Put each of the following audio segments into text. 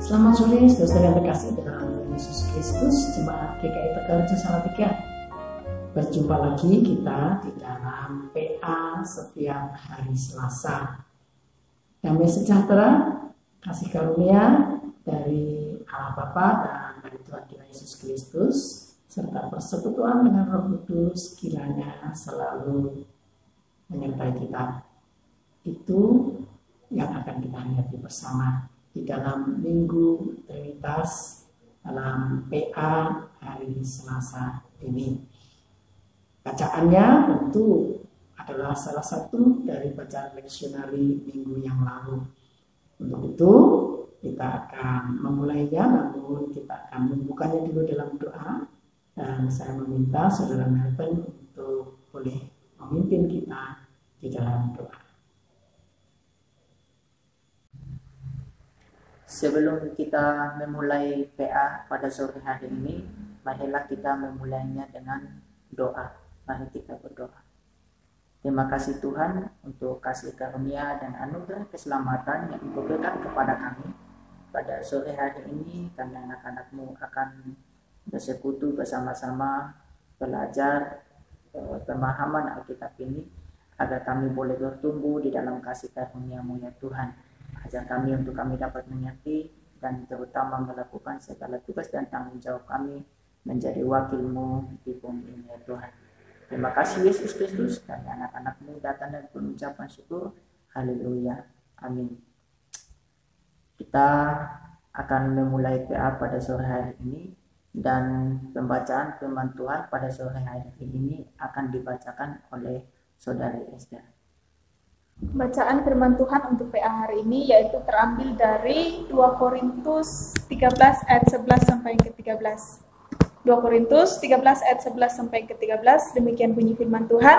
Selamat sore, saudara yang terkasih dalam Yesus Kristus, Jemaat GKI Tegal Salatiga. Berjumpa lagi kita di dalam PA setiap hari Selasa. Damai sejahtera, kasih karunia dari Allah Bapa dan dari Tuhan kita Yesus Kristus, serta persekutuan dengan Roh Kudus kiranya selalu menyertai kita. Itu yang akan kita hayati bersama di dalam Minggu Trinitas dalam PA hari Selasa ini. Bacaannya tentu adalah salah satu dari bacaan leksionari minggu yang lalu. Untuk itu kita akan memulainya, namun kita akan membukanya dulu dalam doa. Dan saya meminta Saudara Melvin untuk boleh memimpin kita di dalam doa. Sebelum kita memulai PA pada sore hari ini, marilah kita memulainya dengan doa. Mari kita berdoa. Terima kasih Tuhan untuk kasih karunia dan anugerah keselamatan yang Engkau berikan kepada kami. Pada sore hari ini kami anak-anak-Mu akan bersekutu bersama-sama belajar pemahaman Alkitab ini, agar kami boleh bertumbuh di dalam kasih karunia-Mu ya Tuhan. Ajar kami untuk kami dapat mengerti dan terutama melakukan segala tugas dan tanggung jawab kami menjadi wakil-Mu di bumi ini ya Tuhan. Terima kasih Yesus Kristus, kami anak-anak-Mu datang dan pengucapan syukur. Haleluya. Amin. Kita akan memulai PA pada sore hari ini, dan pembacaan firman Tuhan pada sore hari ini akan dibacakan oleh Saudari Esther. Bacaan firman Tuhan untuk PA hari ini yaitu terambil dari 2 Korintus 13 ayat 11 sampai ke 13. 2 Korintus 13 ayat 11 sampai ke 13, demikian bunyi firman Tuhan.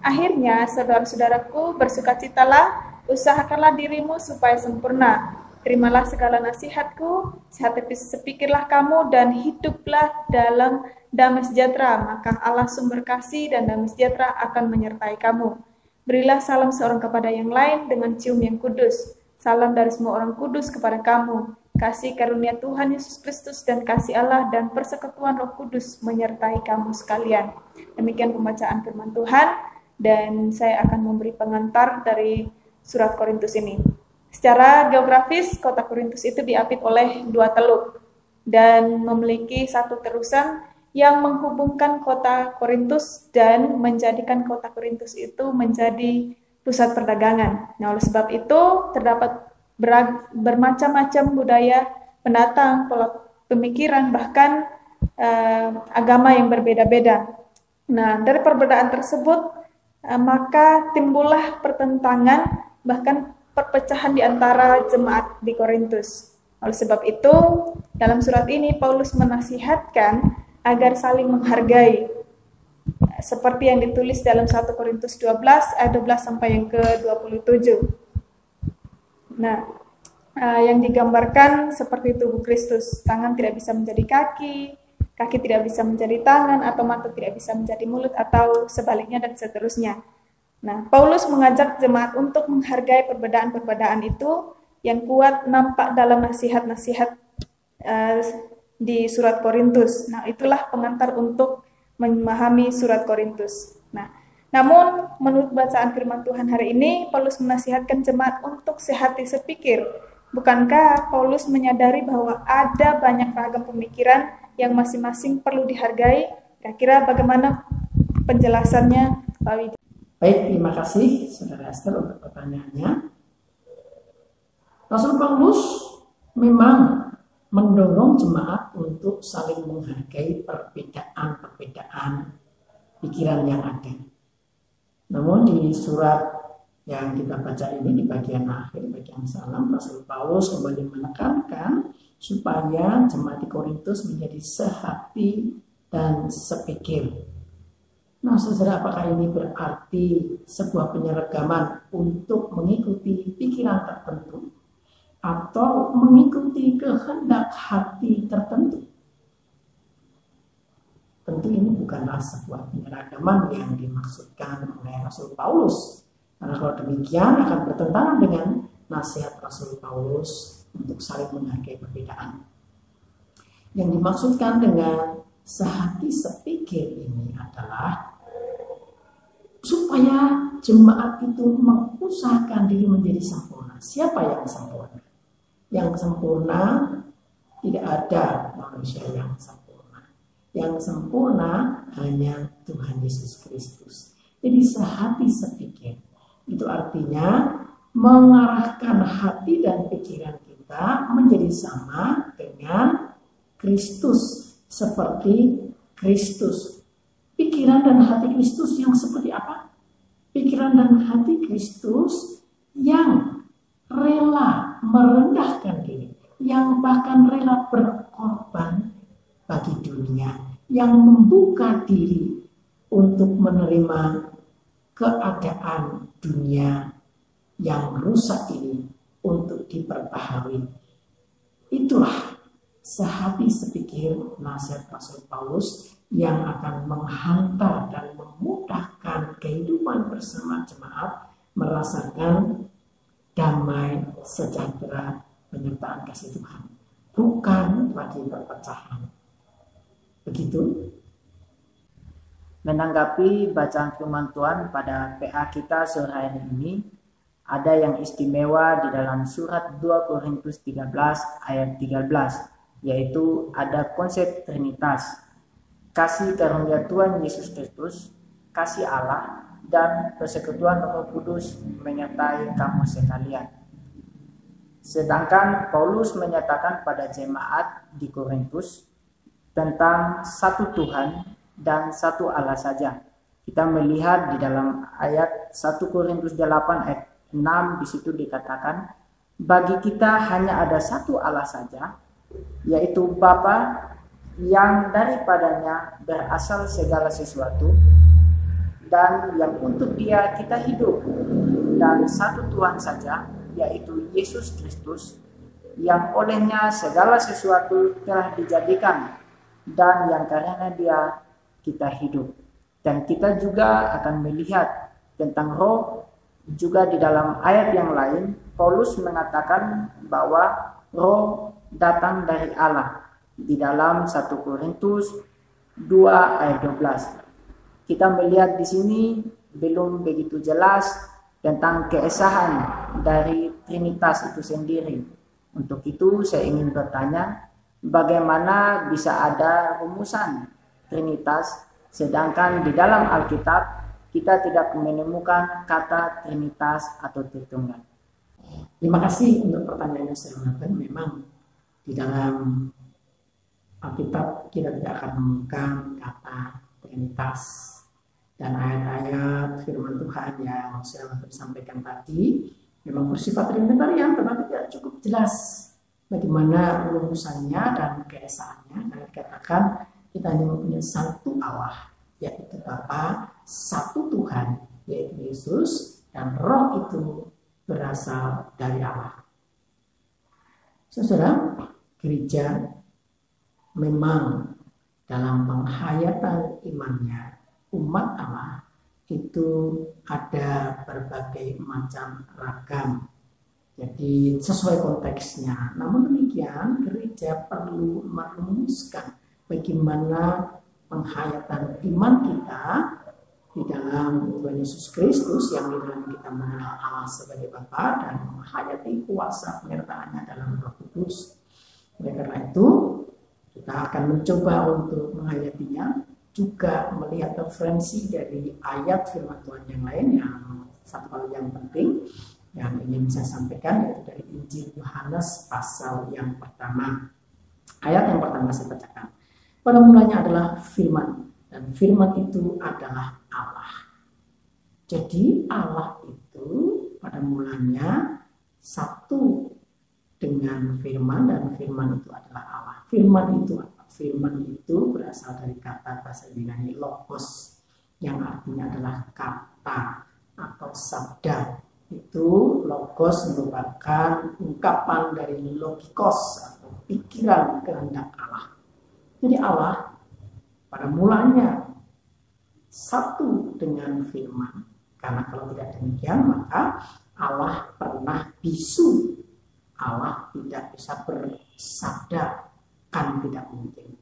Akhirnya, saudara-saudaraku, bersukacitalah, usahakanlah dirimu supaya sempurna. Terimalah segala nasihatku, sehati sepikirlah kamu, dan hiduplah dalam damai sejahtera, maka Allah sumber kasih dan damai sejahtera akan menyertai kamu. Berilah salam seorang kepada yang lain dengan cium yang kudus. Salam dari semua orang kudus kepada kamu. Kasih karunia Tuhan Yesus Kristus dan kasih Allah dan persekutuan Roh Kudus menyertai kamu sekalian. Demikian pembacaan firman Tuhan, dan saya akan memberi pengantar dari surat Korintus ini. Secara geografis, kota Korintus itu diapit oleh 2 teluk dan memiliki satu terusan yang menghubungkan kota Korintus dan menjadikan kota Korintus itu menjadi pusat perdagangan. Nah, oleh sebab itu terdapat bermacam-macam budaya, pendatang, pola pemikiran, bahkan agama yang berbeda-beda. Nah, dari perbedaan tersebut maka timbullah pertentangan, bahkan perpecahan di antara jemaat di Korintus. Oleh sebab itu, dalam surat ini Paulus menasihatkan agar saling menghargai, seperti yang ditulis dalam 1 Korintus 12 ayat 12 sampai yang ke-27. Nah, yang digambarkan seperti tubuh Kristus, tangan tidak bisa menjadi kaki, kaki tidak bisa menjadi tangan, atau mata tidak bisa menjadi mulut, atau sebaliknya dan seterusnya. Nah, Paulus mengajak jemaat untuk menghargai perbedaan-perbedaan itu yang kuat nampak dalam nasihat-nasihat di surat Korintus. Nah, itulah pengantar untuk memahami surat Korintus. Nah, namun menurut bacaan firman Tuhan hari ini, Paulus menasihatkan jemaat untuk sehati sepikir. Bukankah Paulus menyadari bahwa ada banyak ragam pemikiran yang masing-masing perlu dihargai? Kira-kira bagaimana penjelasannya, Pak Widi? Baik, terima kasih Saudara Esther untuk pertanyaannya. Rasul Paulus memang mendorong jemaat untuk saling menghargai perbedaan-perbedaan pikiran yang ada. Namun di surat yang kita baca ini, di bagian akhir, bagian salam, Rasul Paulus kembali menekankan supaya jemaat di Korintus menjadi sehati dan sepikir. Nah, saudara, apakah ini berarti sebuah penyeragaman untuk mengikuti pikiran tertentu atau mengikuti kehendak hati tertentu? Tentu ini bukanlah sebuah penyeragaman yang dimaksudkan oleh Rasul Paulus. Karena kalau demikian akan bertentangan dengan nasihat Rasul Paulus untuk saling menghargai perbedaan. Yang dimaksudkan dengan sehati sepikir ini adalah supaya jemaat itu mengusahakan diri menjadi sempurna. Siapa yang sempurna? Yang sempurna tidak ada manusia yang sempurna. Yang sempurna hanya Tuhan Yesus Kristus. Jadi sehati sepikir. Itu artinya mengarahkan hati dan pikiran kita menjadi sama dengan Kristus, seperti Kristus. Pikiran dan hati Kristus yang seperti apa? Pikiran dan hati Kristus yang rela merendahkan diri, yang bahkan rela berkorban bagi dunia, yang membuka diri untuk menerima keadaan dunia yang rusak ini untuk diperbaharui. Itulah sehati sepikir nasihat Rasul Paulus yang akan menghantar dan memudahkan kehidupan bersama jemaat merasakan damai, sejahtera, penyertaan kasih Tuhan, bukan lagi perpecahan. Begitu. Menanggapi bacaan firman Tuhan pada PA kita sore hari ini, ada yang istimewa di dalam surat 2 Korintus 13 ayat 13, yaitu ada konsep Trinitas, kasih karunia Tuhan Yesus Kristus, kasih Allah, dan persekutuan Roh Kudus menyertai kamu sekalian. Sedangkan Paulus menyatakan pada jemaat di Korintus tentang satu Tuhan dan satu Allah saja. Kita melihat di dalam ayat 1 Korintus 8 ayat 6, di situ dikatakan, bagi kita hanya ada satu Allah saja, yaitu Bapa, yang daripadanya berasal segala sesuatu, dan yang untuk Dia kita hidup, dan satu Tuhan saja, yaitu Yesus Kristus, yang olehnya segala sesuatu telah dijadikan, dan yang karena Dia kita hidup. Dan kita juga akan melihat tentang Roh. Juga di dalam ayat yang lain, Paulus mengatakan bahwa Roh datang dari Allah. Di dalam 1 Korintus 2 ayat 12. Kita melihat di sini belum begitu jelas tentang keesahan dari Trinitas itu sendiri. Untuk itu saya ingin bertanya, bagaimana bisa ada rumusan Trinitas sedangkan di dalam Alkitab kita tidak menemukan kata Trinitas atau Tritunggal? Terima kasih untuk pertanyaannya, Saudara. Memang di dalam Alkitab kita tidak akan menemukan kata Trinitas, dan ayat-ayat firman Tuhan yang saya sampaikan tadi memang bersifat Trinitarian, tetapi tidak cukup jelas bagaimana rumusannya dan keesaannya. Karena dikatakan kita hanya mempunyai satu Allah, yaitu Bapa, satu Tuhan, yaitu Yesus, dan Roh itu berasal dari Allah. Saudara, gereja memang dalam penghayatan imannya, umat Allah itu ada berbagai macam ragam. Jadi sesuai konteksnya. Namun demikian, gereja perlu merumuskan bagaimana penghayatan iman kita di dalam Tuhan Yesus Kristus, yang di dalam kita mengenal Allah sebagai Bapa dan menghayati kuasa penyertaannya dalam Roh Kudus. Oleh karena itu, kita akan mencoba untuk menghayatinya, juga melihat referensi dari ayat firman Tuhan yang lain. Yang satu hal yang penting yang ingin saya sampaikan yaitu dari Injil Yohanes pasal yang pertama. Ayat yang pertama saya bacakan. Pada mulanya adalah firman, dan firman itu adalah Allah. Jadi Allah itu pada mulanya satu dengan firman, dan firman itu adalah Allah. Firman itu apa? Firman itu berasal dari kata bahasa Yunani logos, yang artinya adalah kata atau sabda. Itu logos merupakan ungkapan dari logikos atau pikiran kehendak Allah. Jadi Allah pada mulanya satu dengan firman. Karena kalau tidak demikian maka Allah pernah bisu Allah tidak bisa bersabda, kan tidak mungkin.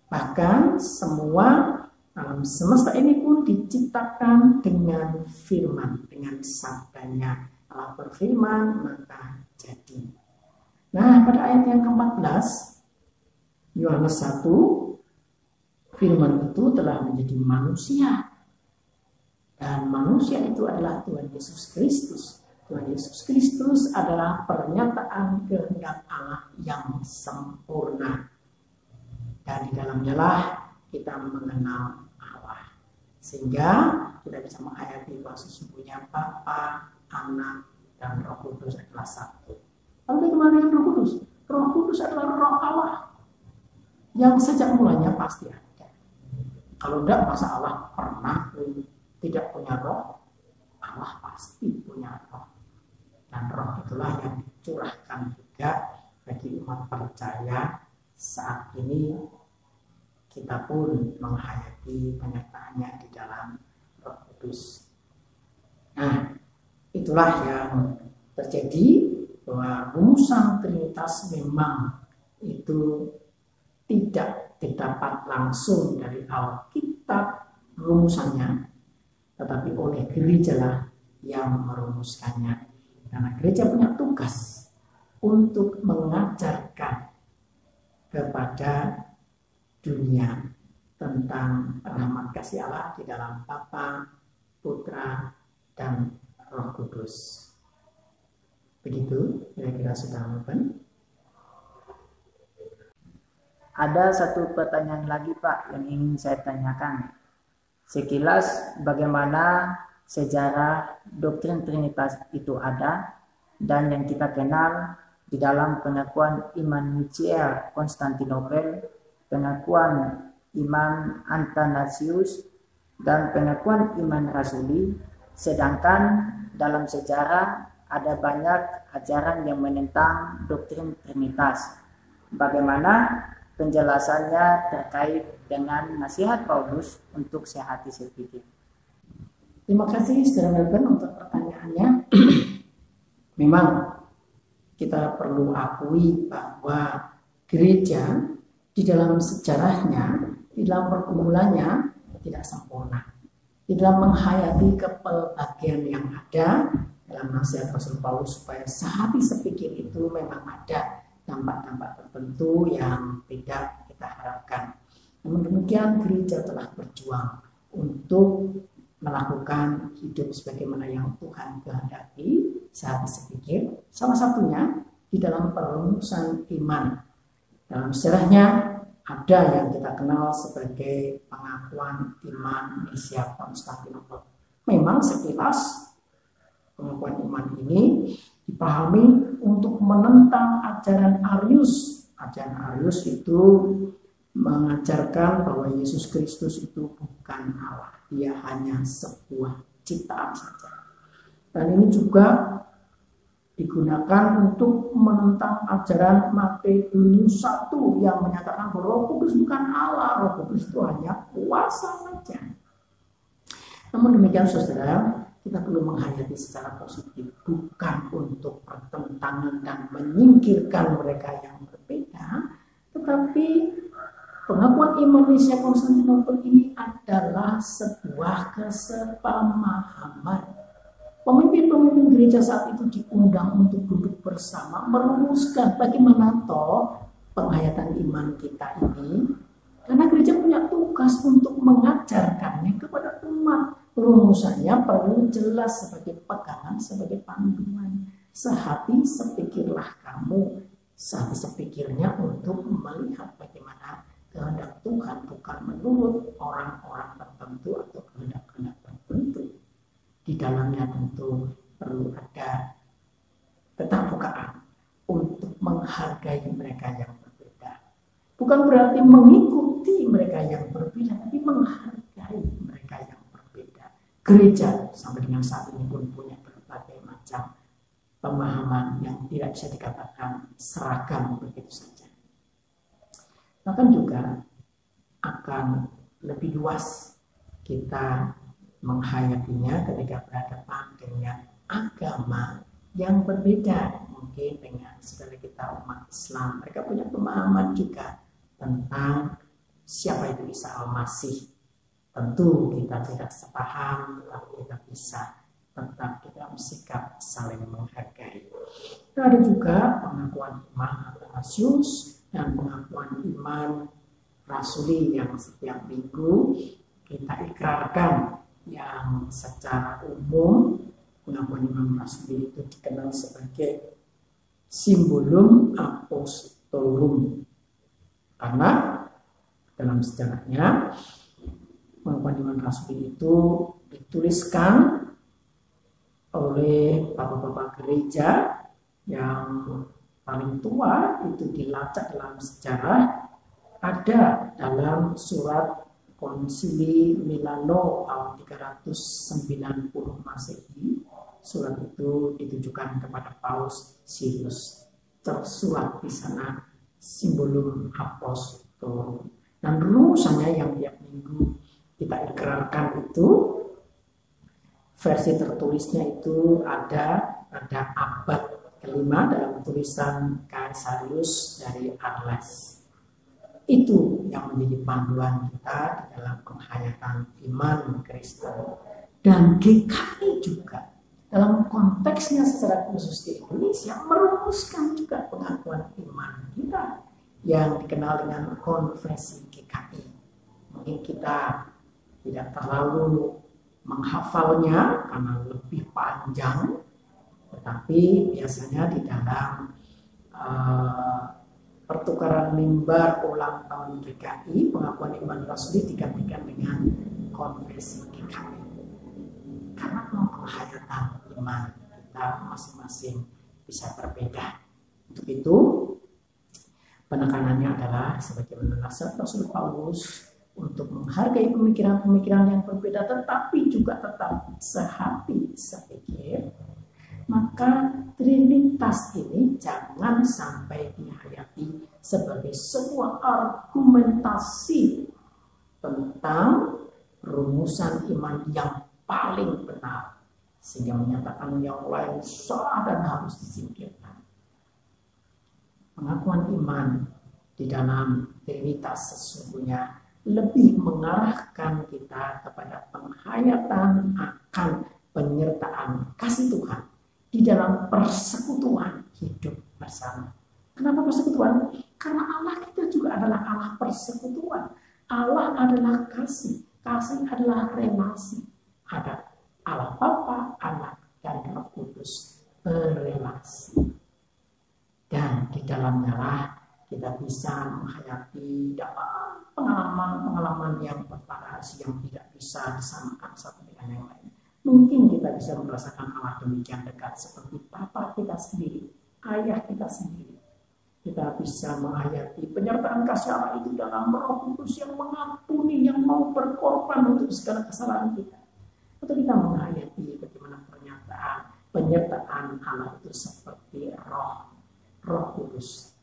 Bahkan semua alam semesta ini pun diciptakan dengan firman, dengan sabdanya. Allah berfirman, maka jadi. Nah, pada ayat yang ke-14, Yohanes 1, firman itu telah menjadi manusia. Dan manusia itu adalah Tuhan Yesus Kristus. Tuhan Yesus Kristus adalah pernyataan kehendak Allah yang sempurna. Dan di dalamnya lah kita mengenal Allah. Sehingga kita bisa menghayati bahwa sesungguhnya Bapa, Anak, dan Roh Kudus adalah satu. Lalu bagaimana dengan Roh Kudus? Roh Kudus adalah Roh Allah yang sejak mulanya pasti ada. Kalau tidak, masa Allah pernah tidak punya roh? Allah pasti punya roh. Dan roh itulah yang dicurahkan juga bagi umat percaya saat ini. Kita pun menghayati penyertaannya di dalam Roh Kudus. Nah, itulah yang terjadi, bahwa rumusan Trinitas memang itu tidak didapat langsung dari Alkitab rumusannya, tetapi oleh gereja lah yang merumuskannya. Karena gereja punya tugas untuk mengajarkan kepada dunia tentang rahmat kasih Allah di dalam Bapa, Putra, dan Roh Kudus. Begitu kira-kira sudah open. Ada satu pertanyaan lagi Pak yang ingin saya tanyakan. Sekilas bagaimana sejarah doktrin Trinitas itu ada dan yang kita kenal di dalam pengakuan iman Nicea Konstantinopel, pengakuan iman Athanasius, dan pengakuan iman Rasuli. Sedangkan dalam sejarah ada banyak ajaran yang menentang doktrin Trinitas. Bagaimana penjelasannya terkait dengan nasihat Paulus untuk sehati sepikir? Terima kasih Saudara Melvin untuk pertanyaannya. Memang kita perlu akui bahwa gereja di dalam sejarahnya, di dalam pergumulannya tidak sempurna. Di dalam menghayati kepelbagian yang ada dalam nasihat Rasul Paulus supaya sehati sepikir itu memang ada dampak-dampak tertentu yang tidak kita harapkan. Namun demikian gereja telah berjuang untuk melakukan hidup sebagaimana yang Tuhan kehendaki, sehati sepikir. Salah satunya di dalam perumusan iman. Dalam sejarahnya ada yang kita kenal sebagai pengakuan iman Nicea Konstantinopel. Memang sekilas pengakuan iman ini dipahami untuk menentang ajaran Arius. Ajaran Arius itu mengajarkan bahwa Yesus Kristus itu bukan Allah. Dia hanya sebuah ciptaan saja. Dan ini juga digunakan untuk menentang ajaran Matius 1 yang menyatakan bahwa Roh Kudus bukan Allah. Roh Kudus itu hanya kuasa saja. Namun demikian saudara, kita perlu menghayati secara positif, bukan untuk pertentangan dan menyingkirkan mereka yang berbeda, tetapi pengakuan iman Nicea Konstantinopel ini adalah sebuah kesepamahaman. Pemimpin-pemimpin gereja saat itu diundang untuk duduk bersama merumuskan bagaimana toh penghayatan iman kita ini, karena gereja punya tugas untuk mengajarkannya kepada umat. Rumusannya perlu jelas sebagai pegangan, sebagai panduan. Sehati sepikirlah kamu. Sehati sepikirnya untuk melihat bagaimana kehendak Tuhan, bukan menurut orang-orang tertentu atau kehendak-kehendak tertentu. Di dalamnya tentu perlu ada keterbukaan untuk menghargai mereka yang berbeda. Bukan berarti mengikuti mereka yang berbeda, tapi menghargai mereka yang berbeda. Gereja sampai dengan saat ini pun punya berbagai macam pemahaman yang tidak bisa dikatakan seragam begitu saja. Bahkan juga akan lebih luas kita menghayatinya ketika berhadapan dengan agama yang berbeda, mungkin dengan saudara kita umat Islam. Mereka punya pemahaman juga tentang siapa itu Isa Al-Masih. Tentu kita tidak sepaham, tetapi kita bisa tetap dalam sikap saling menghargai. Ada juga pengakuan iman Athanasius dan pengakuan iman rasuli yang setiap minggu kita ikrarkan, yang secara umum pengakuan iman rasuli itu dikenal sebagai Symbolum Apostolorum, karena dalam sejarahnya pengakuan iman rasuli itu dituliskan oleh bapak-bapak gereja yang paling tua. Itu dilacak dalam sejarah, ada dalam surat Konsili Milano tahun 390 Masehi. Surat itu ditujukan kepada Paus Sirius. Tersurat di sana Symbolum Apostolorum. Dan rumusannya yang tiap minggu kita ikrarkan itu, versi tertulisnya itu ada pada abad kelima dalam tulisan Caesarius dari Arles. Itu yang menjadi panduan kita di dalam penghayatan iman Kristen. Dan GKI juga dalam konteksnya secara khusus di Indonesia merumuskan juga pengakuan iman kita yang dikenal dengan konfesi GKI. Mungkin kita tidak terlalu menghafalnya karena lebih panjang, tetapi biasanya di dalam pertukaran mimbar ulang tahun GKI, pengakuan iman rasuli digantikan dengan konfesi GKI. Karena penghayatan iman kita masing-masing bisa berbeda. Untuk itu, penekanannya adalah sebagaimana nasihat Rasul Paulus untuk menghargai pemikiran-pemikiran yang berbeda, tetapi juga tetap sehati sepikir. Maka Trinitas ini jangan sampai dihayati sebagai sebuah argumentasi tentang rumusan iman yang paling benar, sehingga menyatakan yang lain salah dan harus disingkirkan. Pengakuan iman di dalam Trinitas sesungguhnya lebih mengarahkan kita kepada penghayatan akan penyertaan kasih Tuhan di dalam persekutuan hidup bersama. Kenapa persekutuan? Karena Allah kita juga adalah Allah persekutuan. Allah adalah kasih. Kasih adalah relasi. Ada Allah Bapa, Anak, dan Roh Kudus berelasi. Dan di dalamnya lah kita bisa menghayati pengalaman-pengalaman yang bervariasi yang tidak bisa disamakan satu dengan yang lain. Mungkin kita bisa merasakan Allah demikian dekat seperti Bapa kita sendiri, Ayah kita sendiri. Kita bisa menghayati penyertaan kasih Allah itu dalam Roh Kudus yang mengampuni, yang mau berkorban untuk segala kesalahan kita. Atau kita menghayati bagaimana penyertaan Allah itu seperti Roh Kudus.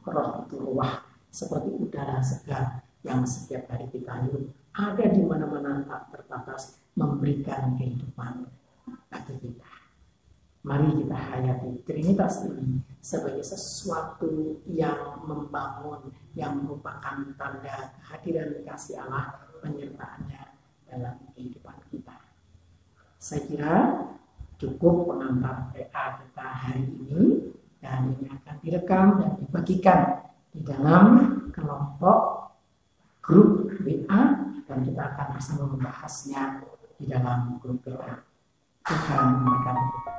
Roh itu ruah, seperti udara segar yang setiap hari kita hirup, ada di mana-mana tak terbatas, memberikan kehidupan bagi kita. Mari kita hayati Trinitas ini sebagai sesuatu yang membangun, yang merupakan tanda kehadiran kasih Allah, penyertaannya dalam kehidupan kita. Saya kira cukup pengantar PA kita hari ini, dan ini akan direkam dan dibagikan di dalam kelompok grup WA, dan kita akan bersama membahasnya di dalam grup WA. Tuhan memberkati.